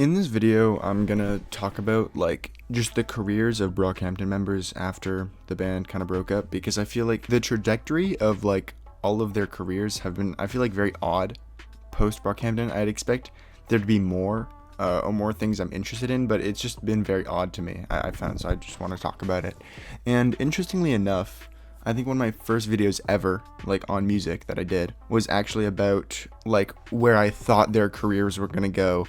In this video, I'm gonna talk about just the careers of Brockhampton members after the band kind of broke up, because I feel like the trajectory of all of their careers have been, I feel like, very odd post Brockhampton. I'd expect there to be more or more things I'm interested in, but it's just been very odd to me, I found, so I just want to talk about it. And interestingly enough, I think one of my first videos ever, on music that I did, was actually about where I thought their careers were gonna go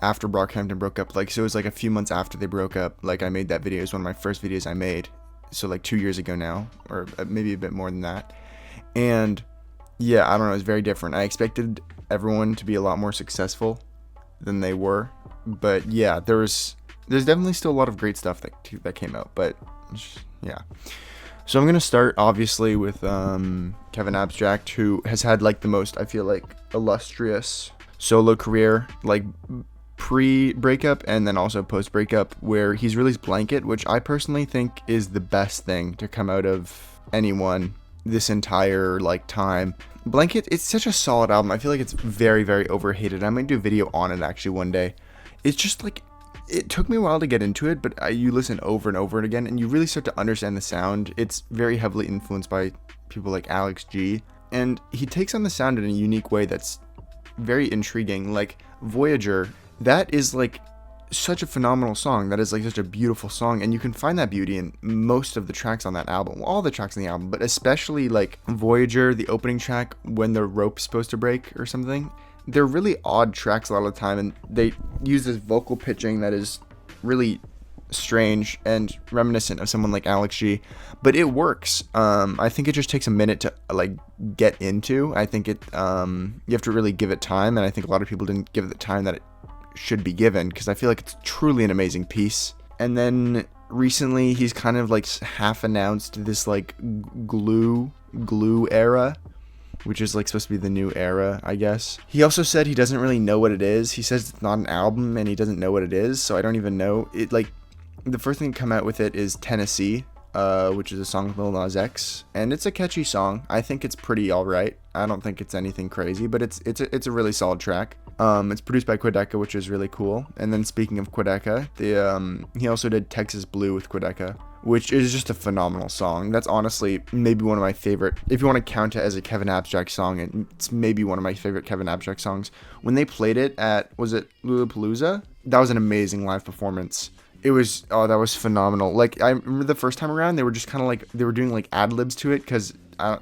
after Brockhampton broke up. So it was a few months after they broke up. I made that video. It was one of my first videos I made, so 2 years ago now, or maybe a bit more than that. And yeah, I don't know, it was very different. I expected everyone to be a lot more successful than they were, but yeah, there's definitely still a lot of great stuff that came out, but yeah. So I'm gonna start obviously with Kevin Abstract, who has had the most, I feel illustrious solo career, pre-breakup and then also post-breakup, where he's released Blanket, which I personally think is the best thing to come out of anyone this entire time. Blanket, it's such a solid album. I feel like it's very, very overhated. I might do a video on it actually one day. It's just it took me a while to get into it, but you listen over and over again and you really start to understand the sound. It's very heavily influenced by people like Alex G, and he takes on the sound in a unique way that's very intriguing. Voyager, that is such a phenomenal song. That is such a beautiful song, and you can find that beauty in most of the tracks on that album. Well, all the tracks on the album, but especially Voyager, the opening track, When the Rope's Supposed to Break or something. They're really odd tracks a lot of the time, and they use this vocal pitching that is really strange and reminiscent of someone like Alex G, but it works. I think it just takes a minute to get into. I think you have to really give it time, and I think a lot of people didn't give it the time that it should be given, because I feel like it's truly an amazing piece. And then recently he's kind of half announced this glue era, which is supposed to be the new era, I guess. He also said he doesn't really know what it is. He says it's not an album and he doesn't know what it is, so I don't even know it. The first thing to come out with it is Tennessee, which is a song with Lil Nas X, and it's a catchy song. I think it's pretty alright. I don't think it's anything crazy, but it's a really solid track. It's produced by Quedeca, which is really cool. And then speaking of Quedeca, he also did Texas Blue with Quedeca, which is just a phenomenal song. That's honestly maybe one of my favorite, if you want to count it as a Kevin Abstract song, it's maybe one of my favorite Kevin Abstract songs. When they played it at, was it Lollapalooza? That was an amazing live performance. It was, that was phenomenal. I remember the first time around, they were just kind of they were doing ad-libs to it, because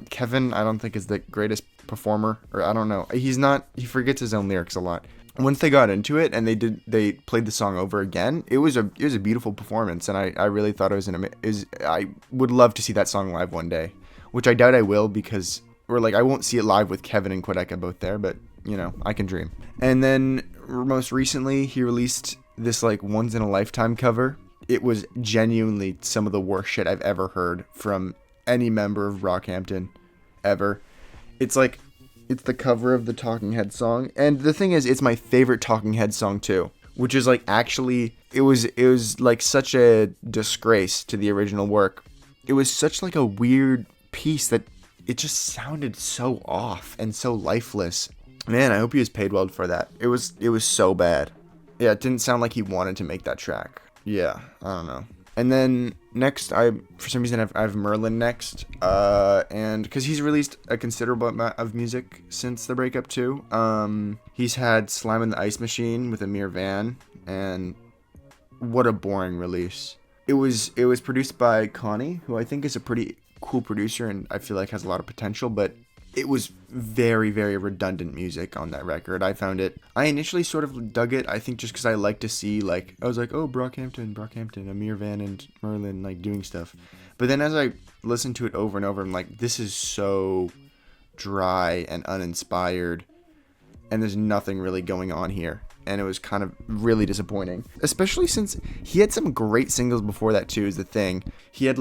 Kevin, I don't think, is the greatest performer, or I don't know. He forgets his own lyrics a lot. Once they got into it and they played the song over again, it was a beautiful performance, and I really thought it was I would love to see that song live one day, which I doubt I will, because I won't see it live with Kevin and Quedeca both there, but I can dream. And then most recently he released this once in a lifetime cover. It was genuinely some of the worst shit I've ever heard from any member of Brockhampton ever. It's it's the cover of the Talking Heads song, and the thing is, it's my favorite Talking Heads song too, which is actually, it was such a disgrace to the original work. It was such a weird piece that it just sounded so off and so lifeless. Man, I hope he was paid well for that. It was so bad. Yeah, it didn't sound like he wanted to make that track. Yeah, I don't know. And then next, for some reason I have Merlin next, and because he's released a considerable amount of music since the breakup too. He's had Slime in the Ice Machine with Ameer Vann, and what a boring release. It was produced by CONNIE, who I think is a pretty cool producer and I feel has a lot of potential, but it was very, very redundant music on that record. I initially sort of dug it, I think just because I like to see, I was oh, Brockhampton, Ameer Vann and Merlin, doing stuff. But then as I listened to it over and over, I'm this is so dry and uninspired, and there's nothing really going on here. And it was kind of really disappointing, especially since he had some great singles before that too, is the thing. He had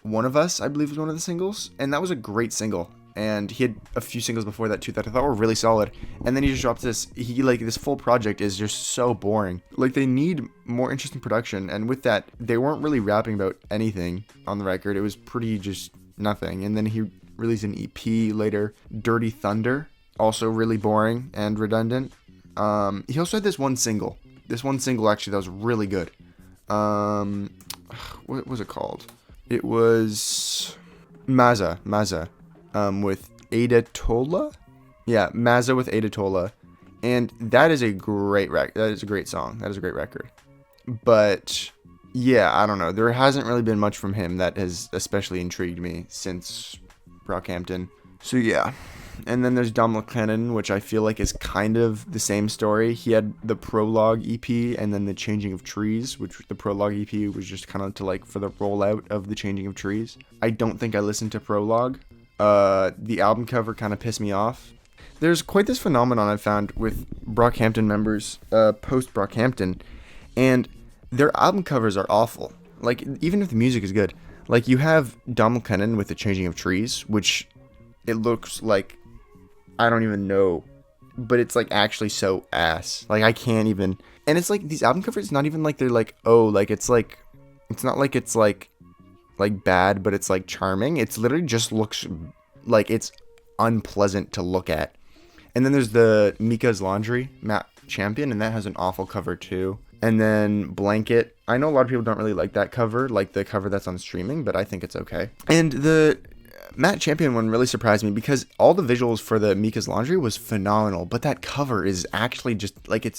One of Us, I believe, was one of the singles, and that was a great single. And he had a few singles before that too that I thought were really solid. And then he just drops this. This full project is just so boring. They need more interesting production. And with that, they weren't really rapping about anything on the record. It was pretty just nothing. And then he released an EP later, Dirty Thunder, also really boring and redundant. He also had this one single this one single actually that was really good. What was it called? It was Maza, with Ada Tola. Yeah, Maza with Ada Tola, and that is a great That is a great song. That is a great record. But yeah, I don't know. There hasn't really been much from him that has especially intrigued me since Brockhampton. So yeah. And then there's McLennon, which I feel like is kind of the same story. He had the Prologue EP and then the Changing of Trees, which the Prologue EP was just kind of to like for the rollout of the Changing of Trees. I don't think I listened to Prologue. The album cover kind of pissed me off. There's quite this phenomenon I've found with Brockhampton members, post-Brockhampton, and their album covers are awful. Like, even if the music is good. Like, you have McLennon with the Changing of Trees, which it looks like, I don't even know, but it's like actually so ass. Like, I can't even, and it's like these album covers, not even like they're like, oh, like it's like, it's not like it's like bad, but it's like charming. It's literally just looks like it's unpleasant to look at. And then there's the Mika's Laundry Matte Champion, and that has an awful cover too. And then Blanket. I know a lot of people don't really like that cover, like the cover that's on streaming, but I think it's okay. And the Matte Champion one really surprised me because all the visuals for the Mika's Laundry was phenomenal, but that cover is actually just like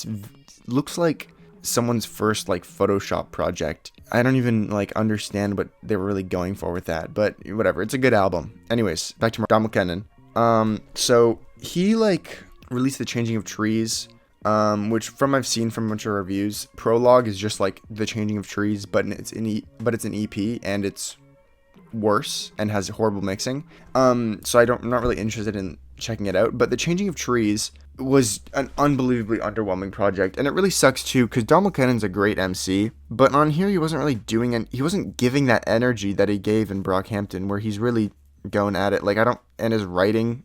looks like someone's first like Photoshop project. I don't even like understand what they were really going for with that, but whatever. It's a good album. Anyways, back to McLennon. So he like released the Changing of Trees, which I've seen from a bunch of reviews. Prologue is just like the Changing of Trees, but it's an EP and it's worse and has horrible mixing. So I'm not really interested in checking it out. But the Changing of Trees was an unbelievably underwhelming project, and it really sucks too because McLennon's a great MC, but on here he wasn't really he wasn't giving that energy that he gave in Brockhampton, where he's really going at it. And his writing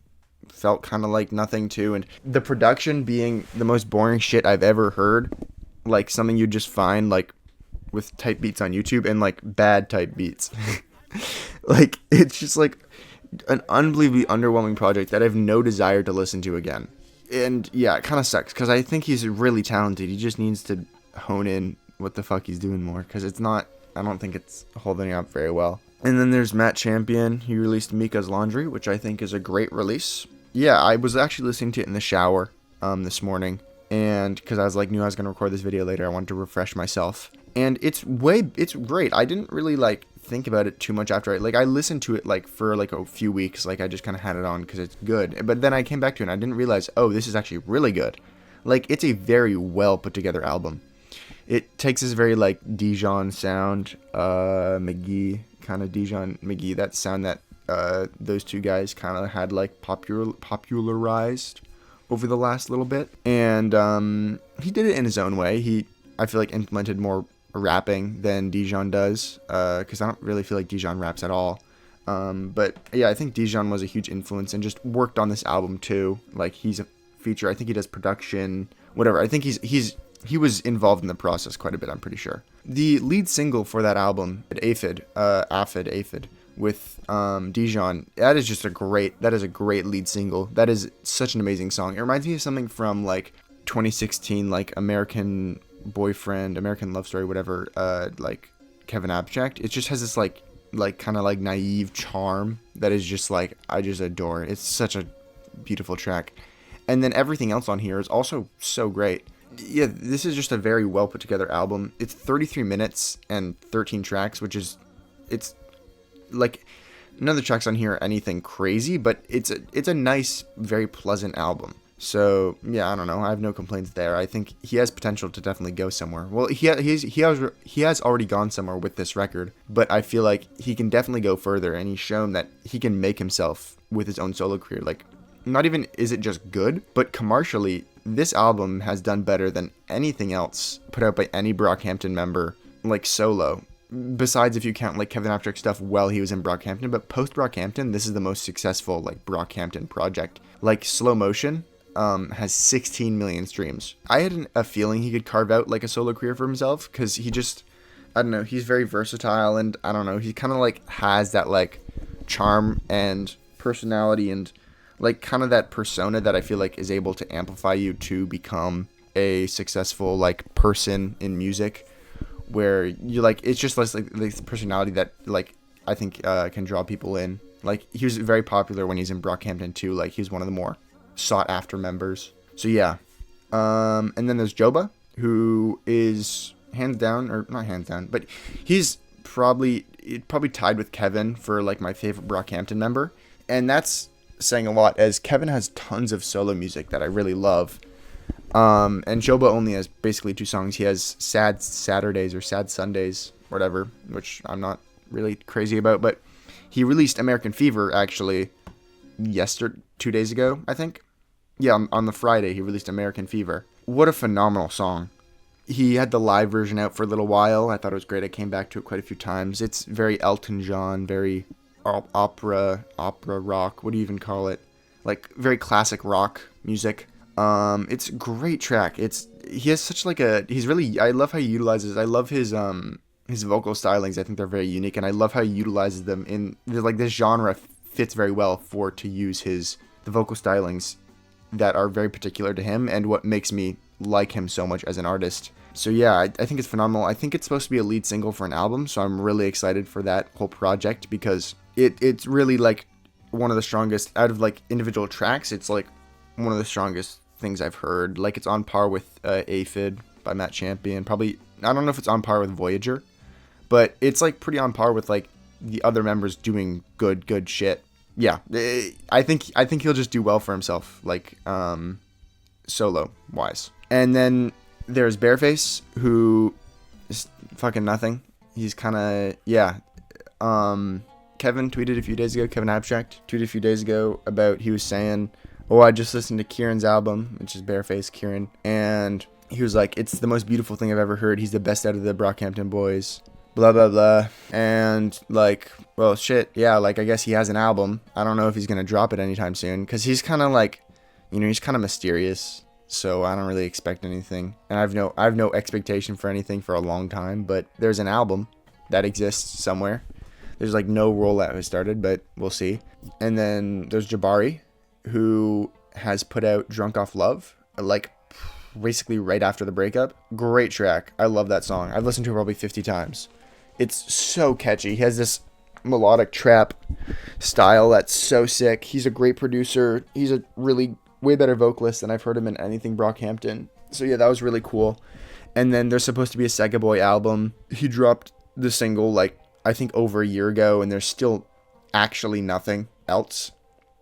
felt kind of like nothing too, and the production being the most boring shit I've ever heard, like something you just find like with type beats on YouTube and like bad type beats. Like it's just like an unbelievably underwhelming project that I have no desire to listen to again. And yeah, it kind of sucks because I think he's really talented. He just needs to hone in what the fuck he's doing more, because I don't think it's holding up very well. And then there's Matte Champion. He released Mika's Laundry, which I think is a great release. Yeah, I was actually listening to it in the shower this morning, and because I was like, knew I was gonna record this video later, I wanted to refresh myself. And it's great. I didn't really like think about it too much after I listened to it like for like a few weeks. Like I just kind of had it on because it's good. But then I came back to it and I didn't realize, oh, this is actually really good. Like it's a very well put together album. It takes this very like Dijon sound, McGee kind of Dijon McGee, that sound that those two guys kind of had like popularized over the last little bit. And he did it in his own way. I feel like implemented more rapping than Dijon does, because I don't really feel like Dijon raps at all. But yeah, I think Dijon was a huge influence and just worked on this album too. Like he's a feature. I think he does production, whatever. I think he was involved in the process quite a bit, I'm pretty sure. The lead single for that album, Aphid, with Dijon, that is a great lead single. That is such an amazing song. It reminds me of something from like 2016, like American Boyfriend, American Love Story, whatever, like Kevin Abstract. It just has this like kind of like naive charm that is just like, I just adore it. It's such a beautiful track. And then everything else on here is also so great. Yeah, this is just a very well put together album. It's 33 minutes and 13 tracks, it's like none of the tracks on here are anything crazy, but it's a nice, very pleasant album. So yeah, I don't know. I have no complaints there. I think he has potential to definitely go somewhere. Well, he has already gone somewhere with this record, but I feel like he can definitely go further, and he's shown that he can make himself with his own solo career. Like, not even is it just good, but commercially, this album has done better than anything else put out by any Brockhampton member, like solo. Besides, if you count like Kevin Abstract stuff while he was in Brockhampton, but post Brockhampton, this is the most successful like Brockhampton project. Like Slow Motion has 16 million streams. I had a feeling he could carve out like a solo career for himself, because he just, I don't know, he's very versatile, and I don't know, he kind of like has that like charm and personality and like kind of that persona that I feel like is able to amplify you to become a successful like person in music, where you like it's just less like this personality that like I think can draw people in. Like he was very popular when he's in Brockhampton too. Like he was one of the more sought after members. So yeah, and then there's Joba, who is hands down, or not hands down, but he's probably tied with Kevin for like my favorite Brockhampton member, and that's saying a lot, as Kevin has tons of solo music that I really love. And Joba only has basically 2 songs. He has Sad Saturdays or Sad Sundays, whatever, which I'm not really crazy about, but he released American Fever actually 2 days ago, I think. Yeah, on the Friday he released American Fever. What a phenomenal song. He had the live version out for a little while. I thought it was great. I came back to it quite a few times. It's very Elton John, very opera rock. What do you even call it? Like very classic rock music. It's a great track. He has such like I love how he utilizes. I love his vocal stylings. I think they're very unique, and I love how he utilizes them in like this genre fits very well to use the vocal stylings that are very particular to him, and what makes me like him so much as an artist. So yeah, I think it's phenomenal. I think it's supposed to be a lead single for an album, so I'm really excited for that whole project, because it's really like one of the strongest out of like individual tracks. It's like one of the strongest things I've heard. Like it's on par with Aphid by Matt Champion. Probably, I don't know if it's on par with Voyager, but it's like pretty on par with like the other members doing good shit. Yeah, I think he'll just do well for himself, like solo wise. And then there's Bearface, who is fucking nothing. He's kind of, yeah. Kevin tweeted a few days ago, Kevin Abstract tweeted a few days ago about, he was saying, oh, I just listened to Kieran's album, which is Bearface, Kieran, and he was like, it's the most beautiful thing I've ever heard. He's the best out of the Brockhampton boys, blah, blah, blah. And like, well, shit, yeah, like I guess he has an album. I don't know if he's going to drop it anytime soon, because he's kind of like, you know, he's kind of mysterious. So I don't really expect anything, and I have no expectation for anything for a long time. But there's an album that exists somewhere. There's like no rollout has started, but we'll see. And then there's Jabari, who has put out Drunk Off Love, like basically right after the breakup. Great track. I love that song. I've listened to it probably 50 times. It's so catchy. He has this melodic trap style that's so sick. He's a great producer. He's a really way better vocalist than I've heard him in anything Brockhampton. So yeah, that was really cool. And then there's supposed to be a Saga Boy album. He dropped the single like I think over a year ago, and there's still actually nothing else.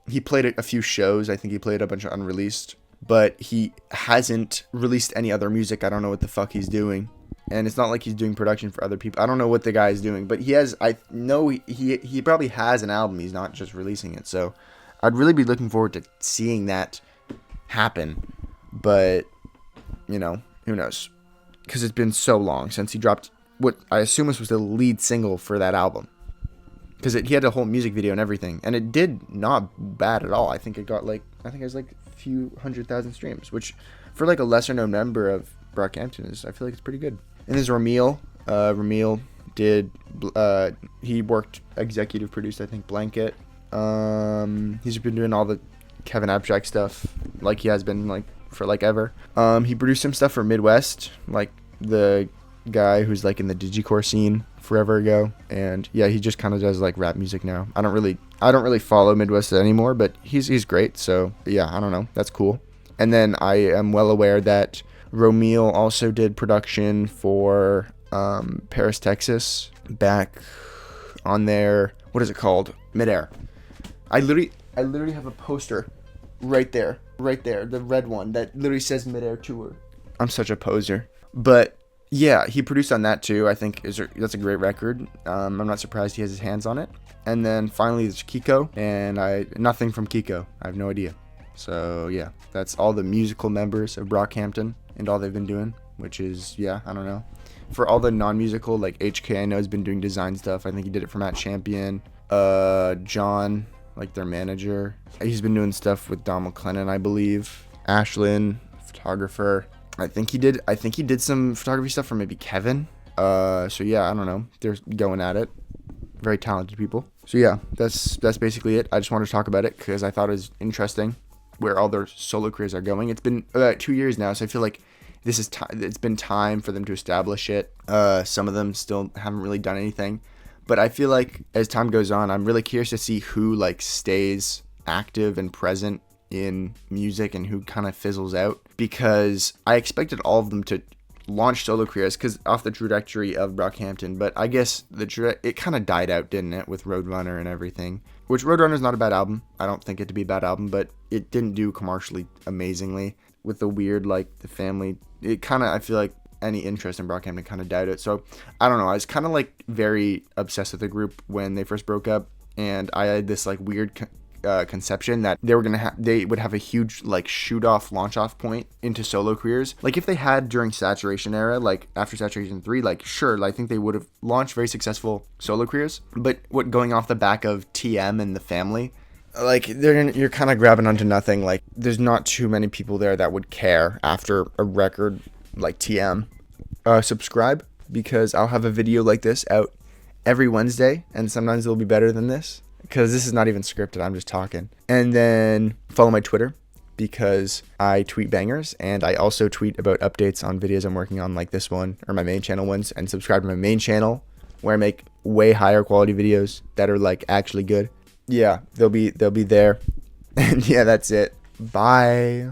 He played a few shows. I think he played a bunch of unreleased, but he hasn't released any other music. I don't know what the fuck he's doing. And it's not like he's doing production for other people. I don't know what the guy is doing, but he has, I know he probably has an album. He's not just releasing it. So I'd really be looking forward to seeing that happen. But, you know, who knows? Because it's been so long since he dropped what I assume was the lead single for that album. Because he had a whole music video and everything. And it did not bad at all. I think it got like, I think it was like a few 100,000 streams. Which, for like a lesser known member of Brockhampton, I feel like it's pretty good. And there's Romil. Romil did, he worked executive produced, I think, Blanket. He's been doing all the Kevin Abstract stuff, like he has been like for like ever. He produced some stuff for Midwest, like the guy who's like in the digicore scene forever ago. And yeah, he just kind of does like rap music now. I don't really follow Midwest anymore, but he's great. So yeah, I don't know. That's cool. And then I am well aware that Romil also did production for Paris, Texas, back on their, what is it called? Midair. I literally have a poster right there, the red one that literally says Midair Tour. I'm such a poser. But yeah, he produced on that too. I think that's a great record. I'm not surprised he has his hands on it. And then finally there's Kiko, and nothing from Kiko. I have no idea. So yeah, that's all the musical members of Brockhampton and all they've been doing, which is, yeah, I don't know. For all the non-musical, like HK, I know has been doing design stuff. I think he did it for Matt Champion. John, like their manager, he's been doing stuff with Don McLennon, I believe. Ashlyn, photographer. I think he did some photography stuff for maybe Kevin. So yeah, I don't know. They're going at it. Very talented people. So yeah, that's basically it. I just wanted to talk about it because I thought it was interesting where all their solo careers are going. It's been about 2 years now, so I feel like it's been time for them to establish it. Some of them still haven't really done anything, but I feel like as time goes on, I'm really curious to see who like stays active and present in music and who kind of fizzles out, because I expected all of them to launch solo careers because off the trajectory of Brockhampton, but I guess it kind of died out, didn't it, with Roadrunner and everything, which Roadrunner's not a bad album. I don't think it to be a bad album, but it didn't do commercially amazingly with the weird, like, the family. It kind of, I feel like any interest in Brockhampton kind of died out. So I don't know, I was kind of like very obsessed with the group when they first broke up, and I had this like weird conception that they would have a huge like shoot off, launch off point into solo careers, like if they had during Saturation era, like after Saturation 3, like sure, I think they would have launched very successful solo careers. But what, going off the back of TM and the family, like you're kind of grabbing onto nothing. Like there's not too many people there that would care after a record like TM. Subscribe, because I'll have a video like this out every Wednesday, and sometimes it'll be better than this, because this is not even scripted, I'm just talking. And then follow my Twitter, because I tweet bangers, and I also tweet about updates on videos I'm working on, like this one, or my main channel ones. And subscribe to my main channel, where I make way higher quality videos that are like actually good. Yeah, they'll be there. And yeah, that's it. Bye.